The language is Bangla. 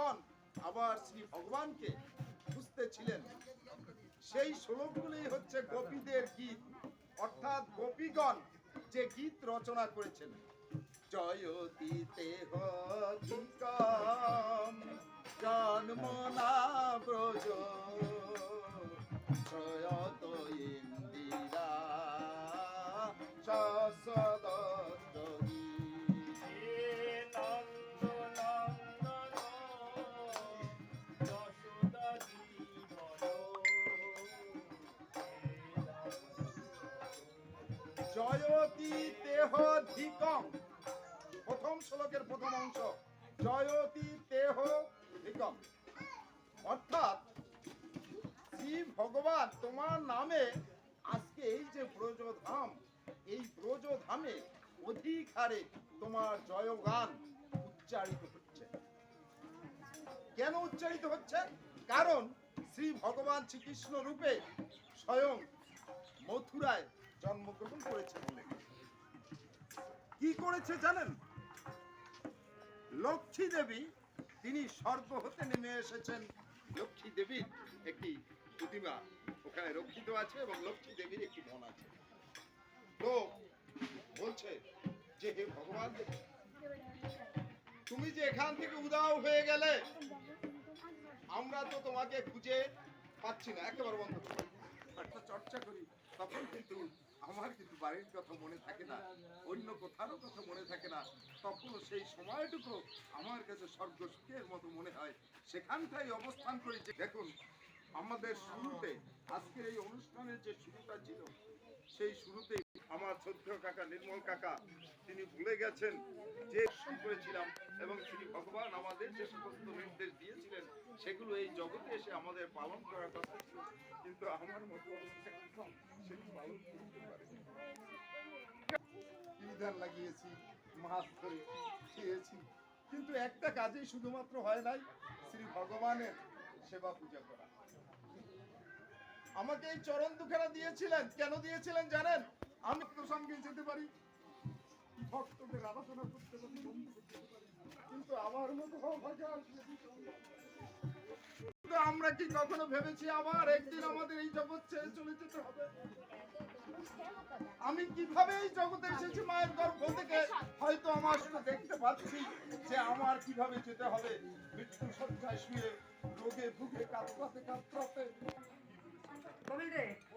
গোপীগণ আবার শ্রী ভগবানকে খুঁজতেছিলেন, সেই শ্লোকগুলি হচ্ছে গোপীদের গীত, অর্থাৎ গোপীগণ যে গীত রচনা করেছেন। জয়তি তেহ ধিকম জন্ম না ব্রজ জয়ত ইন্দিরা শাশ্বতী। জয়তি তেহ ধিকম, প্রথম শ্লোকের প্রথম অংশ, জয়তি তেহ ধিকম, অর্থাৎ শ্রী ভগবান তোমার নামে আজকে এই যে ব্রজধাম, এই ব্রজধামে অধিক হারে তোমার জয়গান উচ্চারিত হচ্ছে। কেন উচ্চারিত হচ্ছে? কারণ শ্রী ভগবান শ্রীকৃষ্ণ রূপে স্বয়ং মথুরায় জন্মগ্রহণ করেছে বলে। কি করেছে জানেন? লক্ষ্মী দেবী তিনি স্বর্গ হতে নেমে এসেছেন। লক্ষ্মী দেবীর একটি প্রতিমা ওখানে রক্ষিত আছে এবং লক্ষ্মী দেবীর একটি বন আছে। তো বলছে যে হে ভগবান, তুমি যে এখান থেকে উধাও হয়ে গেলে, আমরা তো তোমাকে খুঁজে পাচ্ছি না। একেবারে বন্ধ করি, একটা চর্চা করি, তখন কিন্তু আমার কিন্তু বাড়ির কথা মনে থাকে না, অন্য কোথাও কথা মনে থাকে না। তখন সেই সময়টুকু আমার কাছে স্বর্গ সুখের মতো মনে হয়, সেখানটাই অবস্থান করি। দেখুন, আমাদের শুরুতে আজকের এই অনুষ্ঠানের যে শুরুটা ছিল, সেই শুরুতে আমার শ্রদ্ধেয় কাকা নির্মল কাকা তিনি ভুলে গেছেন যে করেছিলাম, এবং শ্রী ভগবান আমাদের যে সমস্ত নির্দেশ দিয়েছিলেন সেগুলো এই জগতে এসে আমাদের পালন করার কথা ছিল, কিন্তু আমার মতো সেটি পালন করতে পারেনি। বিধান লাগিয়েছি, মাছ ধরে খেয়েছি, কিন্তু একটা কাজেই শুধুমাত্র হয় নাই, শ্রী ভগবানের সেবা পূজা করা। আমাকে এই চরণ দুখানা দিয়েছিলেন, কেন দিয়েছিলেন জানেন? আমি তো সঙ্গে যেতে পারি, ভক্তদের আরাধনা করতে পারি, কিন্তু আমার মতো ভাগ্য আসবে। আমরা কি কখনো ভেবেছি আবার একদিন আমাদের এই জগৎ ছেড়ে চলে যেতে হবে? আমি কিভাবে এই জগতে এসেছি মায়ের গর্ভ থেকে, হয়তো আমার শুধু দেখতে পাচ্ছি যে আমার কিভাবে যেতে হবে, মৃত্যু শয্যায় শুয়ে রোগে ভুগে কাতরাতে কাতরাতে। ও